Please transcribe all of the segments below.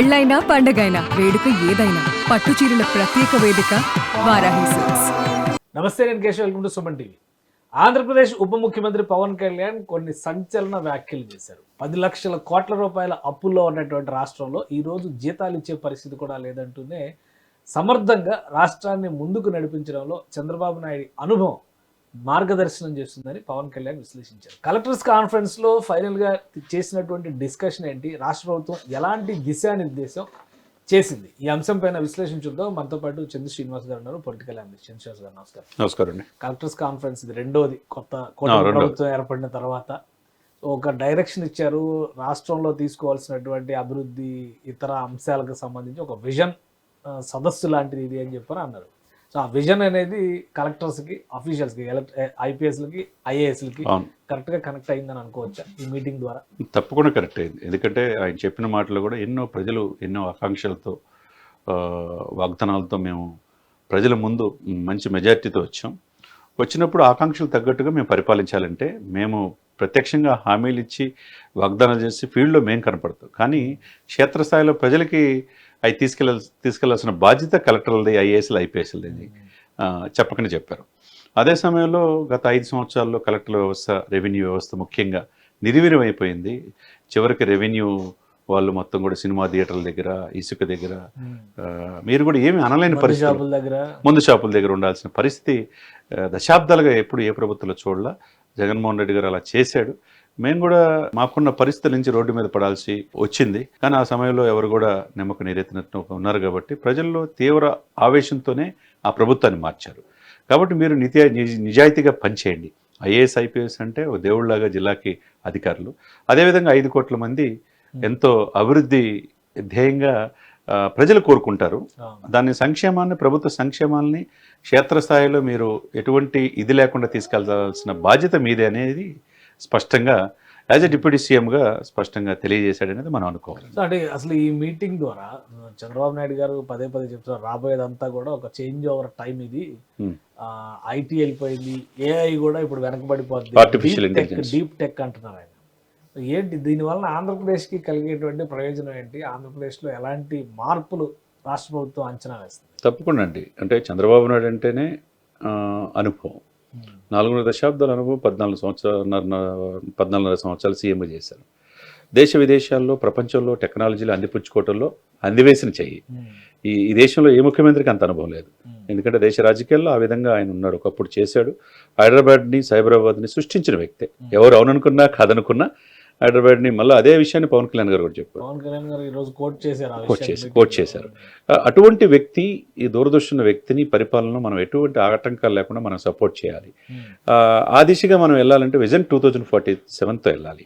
పెళ్ళైనా పండగైనా వేడుక ఏదైనా పట్టు చీరల ప్రత్యేక వేదిక వారాహి సిల్క్స్. నమస్తే, నేను Keshav. Welcome to Suman TV. Andhra Pradesh ఉప ముఖ్యమంత్రి పవన్ కళ్యాణ్ కొన్ని సంచలన వ్యాఖ్యలు చేశారు. 10 లక్షల కోట్ల రూపాయల అప్పుల్లో ఉన్నటువంటి రాష్ట్రంలో ఈరోజు జీతాలు ఇచ్చే పరిస్థితి కూడా లేదంటూనే సమర్థంగా రాష్ట్రాన్ని ముందుకు నడిపించడంలో చంద్రబాబు నాయుడు అనుభవం మార్గదర్శనం చేస్తుందని పవన్ కళ్యాణ్ విశ్లేషించారు. కలెక్టర్స్ కాన్ఫరెన్స్లో ఫైనల్గా చేసినటువంటి డిస్కషన్ ఏంటి, రాష్ట్ర ప్రభుత్వం ఎలాంటి దిశానిర్దేశం చేసింది, ఈ అంశం పైన విశ్లేషించుద్దాం. మనతో పాటు చంద్ర శ్రీనివాస్ గారు ఉన్నారు, పొలిటికల్ అనలిస్ట్. చంద్రశ్రీనివాస్ గారు నమస్కారం. నమస్కారం అండి. కలెక్టర్స్ కాన్ఫరెన్స్ ఇది రెండోది కొత్త ప్రభుత్వం ఏర్పడిన తర్వాత ఒక డైరెక్షన్ ఇచ్చారు. రాష్ట్రంలో తీసుకోవాల్సినటువంటి అభివృద్ధి ఇతర అంశాలకు సంబంధించి ఒక విజన్ సదస్సు లాంటిది ఇది అని చెప్పని అన్నారు. సో ఆ విజన్ అనేది కలెక్టర్స్కి, ఆఫీషియల్స్కి, ఐపీఎస్లకి, ఐఏఎస్లకి కరెక్ట్గా కనెక్ట్ అయిందని అనుకోవచ్చా ఈ మీటింగ్ ద్వారా? తప్పకుండా కరెక్ట్ అయింది. ఎందుకంటే ఆయన చెప్పిన మాటలు కూడా ప్రజలు ఎన్నో ఆకాంక్షలతో, వాగ్దానాలతో మేము ప్రజల ముందు మంచి మెజార్టీతో వచ్చినప్పుడు ఆకాంక్షలు తగ్గట్టుగా మేము పరిపాలించాలంటే మేము ప్రత్యక్షంగా హామీలు ఇచ్చి వాగ్దానాలు చేసి ఫీల్డ్లో మేము కనపడతాం. కానీ క్షేత్రస్థాయిలో ప్రజలకి అవి తీసుకెళ్లాల్సిన బాధ్యత కలెక్టర్లది, ఐఏఎస్లు, ఐపీఎస్లది చెప్పకనే చెప్పారు. అదే సమయంలో గత 5 సంవత్సరాల్లో కలెక్టర్ వ్యవస్థ, రెవెన్యూ వ్యవస్థ ముఖ్యంగా నిర్వీర్యం అయిపోయింది. చివరికి రెవెన్యూ వాళ్ళు మొత్తం కూడా సినిమా థియేటర్ల దగ్గర, ఇసుక దగ్గర, మీరు కూడా ఏమి అనలేని పరిస్థితి, మందు షాపుల దగ్గర ఉండాల్సిన పరిస్థితి దశాబ్దాలుగా ఎప్పుడు ఏ ప్రభుత్వంలో చూడలా. జగన్మోహన్ రెడ్డి గారు అలా చేశాడు. మేము కూడా మాకున్న పరిస్థితుల నుంచి రోడ్డు మీద పడాల్సి వచ్చింది. కానీ ఆ సమయంలో ఎవరు కూడా నమ్మకం నీరెత్తినట్టు ఉన్నారు కాబట్టి ప్రజల్లో తీవ్ర ఆవేశంతోనే ఆ ప్రభుత్వాన్ని మార్చారు. కాబట్టి మీరు నిజాయితీగా పనిచేయండి. ఐఏఎస్, ఐపీఎస్ అంటే ఒక దేవుళ్లాగా జిల్లాకి అధికారులు. అదేవిధంగా 5 కోట్ల మంది ఎంతో అభివృద్ధి ధ్యేయంగా ప్రజలు కోరుకుంటారు. దాని సంక్షేమాన్ని, ప్రభుత్వ సంక్షేమాలని క్షేత్రస్థాయిలో మీరు ఎటువంటి ఇది లేకుండా తీసుకెళ్లాల్సిన బాధ్యత మీదే అనేది స్పష్టంగా యాజ్ ఎ డిప్యూటీ సీఎంగా స్పష్టంగా తెలియజేశాడనేది మనం అనుకోవాలి. అంటే అసలు ఈ మీటింగ్ ద్వారా చంద్రబాబు నాయుడు గారు పదే చెప్తున్నారు, రాబోయేదంతా కూడా ఒక చేంజ్ ఓవర్ టైం. ఇది ఐటీ వెళ్ళిపోయింది, ఏఐ కూడా ఇప్పుడు వెనకబడిపోతుంది, ఆర్టిఫిషియల్ ఇంటెలిజెన్స్, డీప్ టెక్ అంటున్నారు ఆయన. ఏంటి దీనివల్ల ఆంధ్రప్రదేశ్కి కలిగేటువంటి ప్రయోజనం ఏంటి? ఆంధ్రప్రదేశ్లో ఎలాంటి మార్పులు రాష్ట్ర ప్రభుత్వం అంచనా వేస్తుంది? తప్పకుండా అండి. అంటే చంద్రబాబు నాయుడు అంటేనే అనుభవం. 4 దశాబ్దాల అనుభవం, 14 సంవత్సరాలు సీఎంగా చేశారు. దేశ విదేశాల్లో, ప్రపంచంలో టెక్నాలజీలు అందిపుచ్చుకోవటంలో అందివేసిన చెయ్యి. ఈ దేశంలో ఏ ముఖ్యమంత్రికి అంత అనుభవం లేదు. ఎందుకంటే దేశ రాజకీయాల్లో ఆ విధంగా ఆయన ఉన్నాడు, ఒకప్పుడు చేశాడు. హైదరాబాద్ని, సైబరాబాద్ని సృష్టించిన వ్యక్తే. ఎవరు అవుననుకున్నా కాదనుకున్నా హైదరాబాద్ని మళ్ళీ అదే విషయాన్ని పవన్ కళ్యాణ్ గారు కూడా చెప్పారు, పవన్ కళ్యాణ్ గారు ఈరోజు కోట్ చేశారు. అటువంటి వ్యక్తి, ఈ దూరదృష్టి వ్యక్తిని పరిపాలన మనం ఎటువంటి ఆటంకాలు లేకుండా మనం సపోర్ట్ చేయాలి. ఆ దిశగా మనం వెళ్ళాలంటే విజన్ 2047తో వెళ్ళాలి.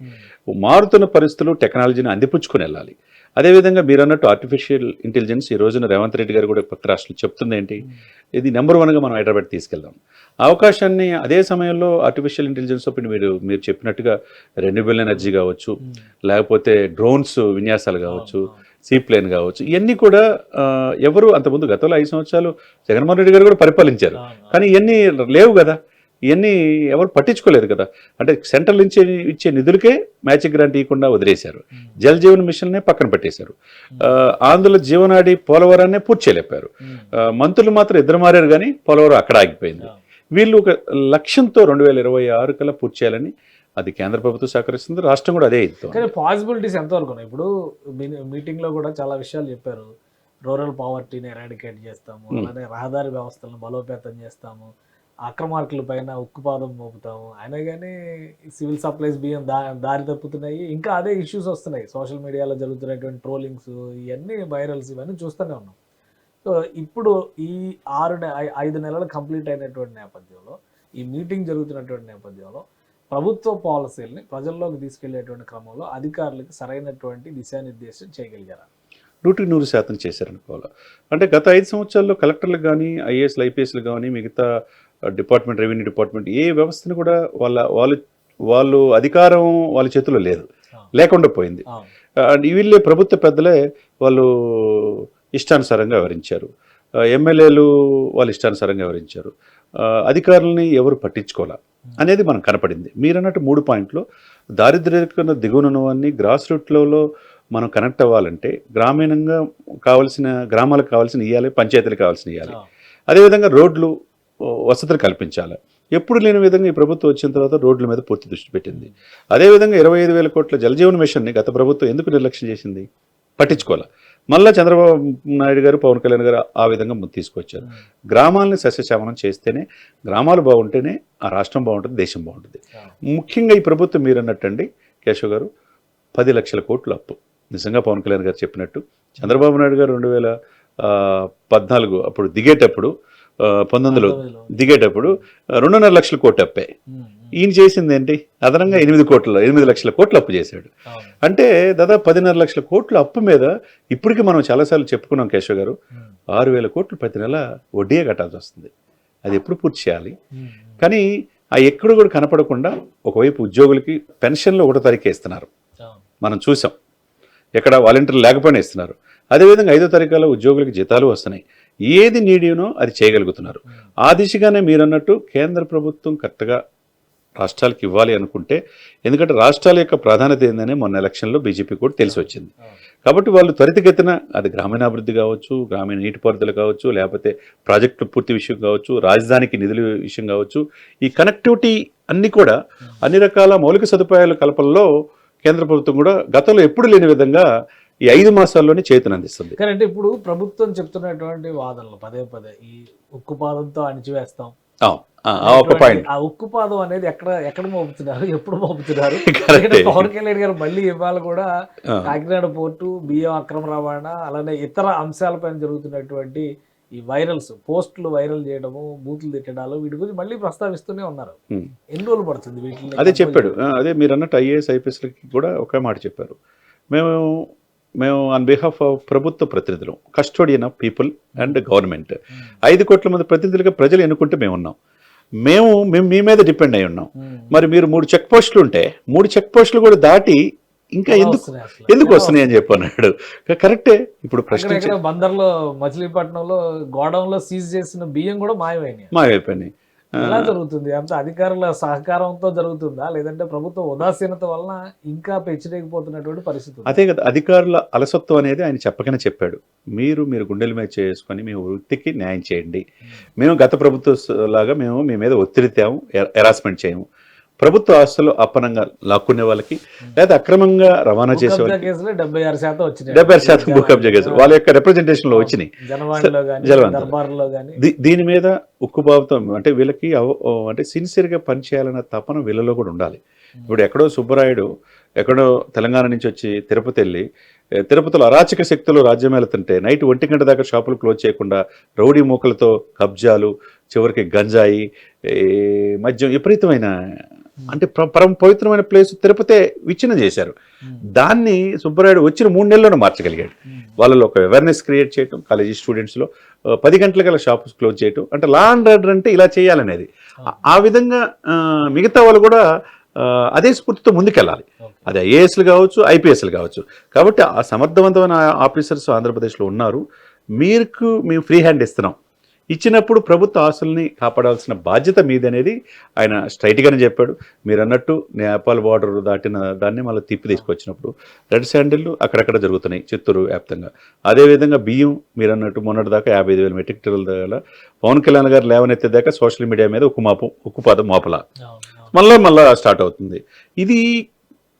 మారుతున్న పరిస్థితులు, టెక్నాలజీని అందిపుచ్చుకొని వెళ్ళాలి. అదేవిధంగా మీరు అన్నట్టు ఆర్టిఫిషియల్ ఇంటెలిజెన్స్ ఈ రోజున రేవంత్ రెడ్డి గారు కూడా పక్క రాష్ట్రంలో చెప్తుంది ఏంటి, ఇది నెంబర్ 1గా మనం హైదరాబాద్ తీసుకెళ్దాం. అవకాశాన్ని అదే సమయంలో ఆర్టిఫిషియల్ ఇంటెలిజెన్స్ మీరు చెప్పినట్టుగా రెన్యూబుల్ ఎనర్జీ కావచ్చు, లేకపోతే డ్రోన్స్ విన్యాసాలు కావచ్చు, సీప్లేన్ కావచ్చు, ఇవన్నీ కూడా ఎవరు అంతకుముందు గతంలో 5 సంవత్సరాలు జగన్మోహన్ రెడ్డి గారు కూడా పరిపాలించారు. కానీ ఇవన్నీ లేవు కదా, ఇవన్నీ ఎవరు పట్టించుకోలేదు కదా. అంటే సెంట్రల్ నుంచి ఇచ్చే నిధులకే మ్యాచింగ్ గ్రాంట్ ఇవ్వకుండా వదిలేశారు. జల్ జీవన్ మిషన్నే పక్కన పెట్టేశారు. ఆంధ్రుల జీవనాడి పోలవరాన్నే పూర్తి చేయలేపారు. మంత్రులు మాత్రం 2 మారారు, కానీ పోలవరం అక్కడ ఆగిపోయింది. వీళ్ళు ఒక లక్ష్యంతో 2026 కల్లా పూర్తి చేయాలని అది కేంద్ర ప్రభుత్వం సహకరిస్తుంది, రాష్ట్రం కూడా అదే ఇస్తుంది. కానీ పాసిబిలిటీస్ ఎంతవరకు ఉన్నాయి? ఇప్పుడు మీటింగ్లో కూడా చాలా విషయాలు చెప్పారు. రూరల్ పావర్టీని ఎరాడికేట్ చేస్తాము, అలానే రహదారి వ్యవస్థలను బలోపేతం చేస్తాము, అక్రమార్కుల పైన ఉక్కుపాదం మోపుతాము. అయినా కానీ సివిల్ సప్లైస్ బియ్యం దారి తప్పుతున్నాయి. ఇంకా అదే ఇష్యూస్ వస్తున్నాయి. సోషల్ మీడియాలో జరుగుతున్నటువంటి ట్రోలింగ్స్, ఇవన్నీ వైరల్స్, ఇవన్నీ చూస్తూనే ఉన్నాం. సో ఇప్పుడు ఈ 5 నెలలు కంప్లీట్ అయినటువంటి నేపథ్యంలో, ఈ మీటింగ్ జరుగుతున్నటువంటి నేపథ్యంలో ప్రభుత్వ పాలసీలని ప్రజల్లోకి తీసుకెళ్లేటువంటి క్రమంలో అధికారులకు సరైనటువంటి దిశానిర్దేశం చేయగలిగారా? 100% చేశారనుకోవాలి. అంటే గత 5 సంవత్సరాల్లో కలెక్టర్లు కానీ, ఐఏఎస్లు, ఐపీఎస్లు కానీ, మిగతా డిపార్ట్మెంట్, రెవెన్యూ డిపార్ట్మెంట్ ఏ వ్యవస్థను కూడా వాళ్ళు అధికారం వాళ్ళ చేతిలో లేకుండా పోయింది. వీళ్ళే ప్రభుత్వ పెద్దలే వాళ్ళు ఇష్టానుసారంగా వివరించారు. ఎమ్మెల్యేలు వాళ్ళు ఇష్టానుసారంగా వివరించారు. అధికారులని ఎవరు పట్టించుకోవాలా అనేది మనకు కనపడింది. మీరన్నట్టు 3 పాయింట్లు దారిద్ర్య దిగువన ఉన్నవన్నీ గ్రాస్ రూట్లో మనం కనెక్ట్ అవ్వాలంటే గ్రామీణంగా కావాల్సిన గ్రామాలకు కావాల్సిన ఇవ్వాలి, పంచాయతీలకు కావాల్సిన ఇవ్వాలి. అదేవిధంగా రోడ్లు వసతులు కల్పించాలి. ఎప్పుడు లేని విధంగా ఈ ప్రభుత్వం వచ్చిన తర్వాత రోడ్ల మీద పూర్తి దృష్టి పెట్టింది. అదేవిధంగా 25,000 కోట్ల జలజీవన్ మిషన్ని గత ప్రభుత్వం ఎందుకు నిర్లక్ష్యం చేసింది? పట్టించుకోవాలి. మళ్ళీ చంద్రబాబు నాయుడు గారు, పవన్ కళ్యాణ్ గారు ఆ విధంగా తీసుకొచ్చారు. గ్రామాలని సస్యశ్యామలం చేస్తేనే, గ్రామాలు బాగుంటేనే ఆ రాష్ట్రం బాగుంటుంది, దేశం బాగుంటుంది. ముఖ్యంగా ఈ ప్రభుత్వం మీరు అన్నట్టండి కేశవ్ గారు, 10 లక్షల కోట్ల అప్పు. నిజంగా పవన్ కళ్యాణ్ గారు చెప్పినట్టు చంద్రబాబు నాయుడు గారు 2014 అప్పుడు దిగేటప్పుడు 19లో దిగేటప్పుడు 2.5 లక్షల కోట్లు అప్పే. ఈయన చేసింది ఏంటి? అదనంగా 8 లక్షల కోట్లు అప్పు చేశాడు. అంటే దాదాపు 10.5 లక్షల కోట్ల అప్పు మీద ఇప్పటికీ మనం చాలాసార్లు చెప్పుకున్నాం కేశవ్ గారు, 6,000 కోట్లు ప్రతి నెల వడ్డీయే కట్టాల్సి వస్తుంది. అది ఎప్పుడు పూర్తి చేయాలి? కానీ ఆ ఎక్కడ కూడా కనపడకుండా ఒకవైపు ఉద్యోగులకి పెన్షన్లు 1వ తారీఖు ఇస్తున్నారు, మనం చూసాం. ఎక్కడ వాలంటీర్లు లేకపోయినా ఇస్తున్నారు. అదేవిధంగా 5వ తారీఖులో ఉద్యోగులకి జీతాలు వస్తున్నాయి. ఏది నీడినో అది చేయగలుగుతున్నారు. ఆ దిశగానే మీరు అన్నట్టు కేంద్ర ప్రభుత్వం కరెక్ట్గా రాష్ట్రాలకు ఇవ్వాలి అనుకుంటే, ఎందుకంటే రాష్ట్రాల యొక్క ప్రాధాన్యత ఏందని మొన్న ఎలక్షన్లో బీజేపీ కూడా తెలిసి వచ్చింది. కాబట్టి వాళ్ళు త్వరితగతిన అది గ్రామీణాభివృద్ధి కావచ్చు, గ్రామీణ నీటిపారుదల కావచ్చు, లేకపోతే ప్రాజెక్టు పూర్తి విషయం కావచ్చు, రాజధానికి నిధుల విషయం కావచ్చు, ఈ కనెక్టివిటీ అన్నీ కూడా అన్ని రకాల మౌలిక సదుపాయాల కల్పనలో కేంద్ర ప్రభుత్వం కూడా గతంలో ఎప్పుడు లేని విధంగా ఈ 5 మాసాల్లోనే చేతులు అందిస్తుంది. కానీ అంటే ఇప్పుడు ప్రభుత్వం చెప్తున్నటువంటి వాదనలు పదే ఈ ఉక్కుపాదంతో అణిచివేస్తాం, ఒక పాయింట్. ఆ ఉక్కుపాదం అనేది ఎక్కడ మోపుతున్నారు, ఎప్పుడు మోపుతున్నారు? పవన్ కళ్యాణ్ గారు మళ్ళీ ఇవాళ కూడా కాకినాడ పోర్టు, బియ్యం అక్రమ రవాణా, అలానే ఇతర అంశాలపైన జరుగుతున్నటువంటి ఈ పోస్టులు వైరల్ చేయడము, బూతులు తిట్టడాలు, వీటి గురించి మళ్ళీ ప్రస్తావిస్తూనే ఉన్నారు. ఎన్ని రోజులు పడుతుంది వీటిని? అదే చెప్పాడు. అదే మీరు అన్నట్టు ఐఏఎస్ ఐపీఎస్లకి కూడా ఒకే మాట చెప్పారు. మేము ఆన్ బిహాఫ్ ఆఫ్ ప్రభుత్వ ప్రతినిధులు, custodian of people and government, 5 కోట్ల మంది ప్రతినిధులుగా ప్రజలు ఎన్నుకుంటే మేము ఉన్నాం. మేము మీ మీద డిపెండ్ అయి ఉన్నాం. మరి మీరు 3 చెక్ పోస్టులు ఉంటే 3 చెక్ పోస్టులు కూడా దాటి ఇంకా ఎందుకు వస్తున్నాయి అని చెప్పన్నాడు. కరెక్టే. ఇప్పుడు ప్రశ్న బందర్లో, మచిలీపట్నంలో గోడౌన్లో సీజ్ చేసిన బియ్యం కూడా మాయమైపోయినాయి. ఎలా జరుగుతుంది? అంత అధికారుల సహకారంతో జరుగుతుందా, లేదంటే ప్రభుత్వ ఉదాసీనత వలన ఇంకా పెంచలేకపోతున్నటువంటి పరిస్థితి? అదే కదా, అధికారుల అలసత్వం అనేది ఆయన చెప్పకనే చెప్పాడు. మీరు గుండెల మీద చేసుకొని మీ వృత్తికి న్యాయం చేయండి. మేము గత ప్రభుత్వం లాగా మేము మీ మీద ఒత్తిడి తేము, హెరాస్మెంట్ చేయము. ప్రభుత్వ ఆస్తులు అప్పనంగా లాక్కునే వాళ్ళకి, లేదా అక్రమంగా రవాణా చేసే వాళ్ళకి 76% భూ కబ్జా కేసులు వాళ్ళ యొక్క రిప్రజెంటేషన్ లో వచ్చినాయి. దీని మీద ఉక్కుబాబుతో అంటే వీళ్ళకి అంటే సిన్సియర్ గా పనిచేయాలన్న తపన వీళ్ళలో కూడా ఉండాలి. ఇప్పుడు ఎక్కడో సుబ్బరాయుడు ఎక్కడో తెలంగాణ నుంచి వచ్చి తిరుపతి వెళ్ళి, తిరుపతిలో అరాచక శక్తులు రాజ్యమేలుతుంటే నైట్ 1 గంట దాకా షాపులు క్లోజ్ చేయకుండా రౌడీ మూకలతో కబ్జాలు, చివరికి గంజాయి, మద్యం, విపరీతమైన అంటే పరమ పవిత్రమైన ప్లేస్ తిరుపతే విచ్ఛిన్నం చేశారు. దాన్ని సుబ్బరాయుడు వచ్చిన 3 నెలల్లోనే మార్చగలిగాడు. వాళ్ళలో ఒక అవేర్నెస్ క్రియేట్ చేయటం, కాలేజీ స్టూడెంట్స్లో 10 గంటలకల్లా షాప్స్ క్లోజ్ చేయటం, అంటే లా అండ్ ఆర్డర్ అంటే ఇలా చేయాలనేది. ఆ విధంగా మిగతా వాళ్ళు కూడా అదే స్ఫూర్తితో ముందుకెళ్ళాలి. అది ఐఏఎస్లు కావచ్చు, ఐపీఎస్లు కావచ్చు. కాబట్టి ఆ సమర్థవంతమైన ఆఫీసర్స్ ఆంధ్రప్రదేశ్లో ఉన్నారు. మేము ఫ్రీ హ్యాండ్ ఇస్తున్నాం. ఇచ్చినప్పుడు ప్రభుత్వ ఆస్తుల్ని కాపాడాల్సిన బాధ్యత మీది అనేది ఆయన స్ట్రైట్గానే చెప్పాడు. మీరు అన్నట్టు నేపాల్ బార్డర్ దాటిన దాన్ని మళ్ళీ తిప్పి తీసుకొచ్చినప్పుడు రెడ్ శాండిల్లు అక్కడక్కడ జరుగుతున్నాయి చిత్తూరు వ్యాప్తంగా. అదేవిధంగా బియ్యం మీరు అన్నట్టు మొన్నటి దాకా 55,000 మెట్రిక్ టన్నుల దాకా పవన్ కళ్యాణ్ గారు లేవనెత్తేదాకా సోషల్ మీడియా మీద ఉక్కుపాదం మోపల మళ్ళా స్టార్ట్ అవుతుంది. ఇది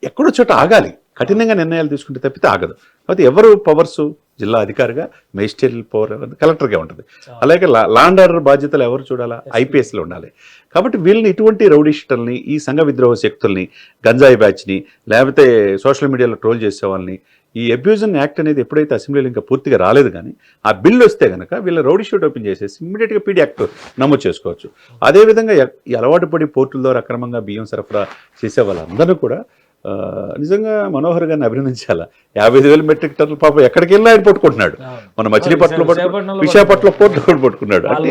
ఎక్కడో చోట ఆగాలి. కఠినంగా నిర్ణయాలు తీసుకుంటే తప్పితే ఆగదు. కాబట్టి ఎవరు పవర్సు? జిల్లా అధికారిగా మెజిస్ట్రియల్ పవర్ కలెక్టర్గా ఉంటుంది. అలాగే లా అండ్ ఆర్డర్ బాధ్యతలు ఎవరు చూడాలా? ఐపీఎస్లో ఉండాలి. కాబట్టి వీళ్ళని ఇటువంటి రౌడీషిటల్ని, ఈ సంఘ విద్రోహ శక్తుల్ని, గంజాయి బ్యాచ్ని, లేకపోతే సోషల్ మీడియాలో ట్రోల్ చేసే వాళ్ళని, ఈ అబ్యూజన్ యాక్ట్ అనేది ఎప్పుడైతే అసెంబ్లీలో ఇంకా పూర్తిగా రాలేదు కానీ ఆ బిల్లు వస్తే కనుక వీళ్ళ రౌడీ షీట్ ఓపెన్ చేసేసి ఇమ్మీడియట్గా పీడీ యాక్ట్ నమోదు చేసుకోవచ్చు. అదేవిధంగా ఈ అలవాటు పడి పోర్టుల ద్వారా అక్రమంగా బియ్యం సరఫరా చేసే వాళ్ళందరూ కూడా నిజంగా మనోహర్ గారిని అభినందించాలా. 55,000 మెట్రిక్ టన్నులు పాపం ఎక్కడికి వెళ్ళినా ఆయన పట్టుకుంటున్నాడు. మన మచిలీపట్నం, విశాఖపట్నం పోర్టు కూడా పట్టుకున్నాడు. అంటే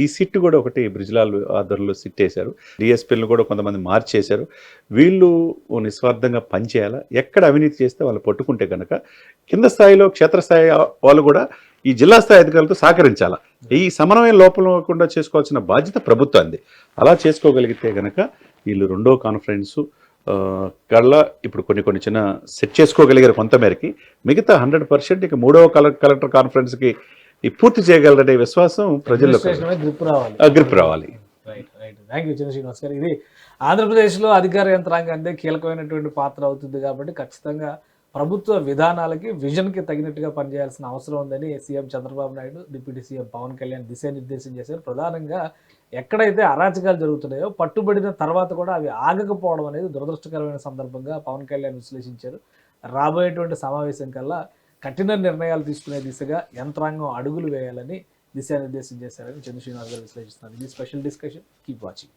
ఈ సిట్ కూడా ఒకటి బ్రిజ్లాల్ ఆధ్వర్యంలో సిట్ వేశారు. డిఎస్పీలను కూడా కొంతమంది మార్చేశారు. వీళ్ళు నిస్వార్థంగా పనిచేయాలా. ఎక్కడ అవినీతి చేస్తే వాళ్ళు పట్టుకుంటే కనుక కింద స్థాయిలో క్షేత్రస్థాయి వాళ్ళు కూడా ఈ జిల్లా స్థాయి అధికారులతో సహకరించాలా. ఈ సమన్వయం లోపం లేకుండా చేసుకోవాల్సిన బాధ్యత ప్రభుత్వాన్ని. అలా చేసుకోగలిగితే కనుక వీళ్ళు 2వ కాన్ఫరెన్సు కల్లా ఇప్పుడు కొన్ని చిన్న సెట్ చేసుకోగలిగారు కొంతమేరకి, మిగతా 100% ఇక మూడవ కలెక్టర్ కాన్ఫరెన్స్కి ఈ పూర్తి చేయగలరనే విశ్వాసం ప్రజల్లో గ్రిప్ రావాలి. గ్రిప్ రావాలి. రైట్ రైట్ థ్యాంక్ యూ చిన్న శ్రీనివాస్ గారు. ఇది ఆంధ్రప్రదేశ్లో అధికార యంత్రాంగానికి కీలకమైనటువంటి పాత్ర అవుతుంది కాబట్టి ఖచ్చితంగా ప్రభుత్వ విధానాలకి విజన్కి తగినట్టుగా పనిచేయాల్సిన అవసరం ఉందని CM Chandrababu Naidu, deputy CM Pawan Kalyan దిశానిర్దేశం చేశారు. ప్రధానంగా ఎక్కడైతే అరాచకాలు జరుగుతున్నాయో పట్టుబడిన తర్వాత కూడా అవి ఆగకపోవడం అనేది దురదృష్టకరమైన సందర్భంగా పవన్ కళ్యాణ్ విశ్లేషించారు. రాబోయేటువంటి సమావేశం కల్లా కఠిన నిర్ణయాలు తీసుకునే దిశగా యంత్రాంగం అడుగులు వేయాలని దిశానిర్దేశం చేశారని చంద్ర శ్రీనివాస్ గారు విశ్లేషిస్తున్నారు. ఇది స్పెషల్ డిస్కషన్. Keep watching.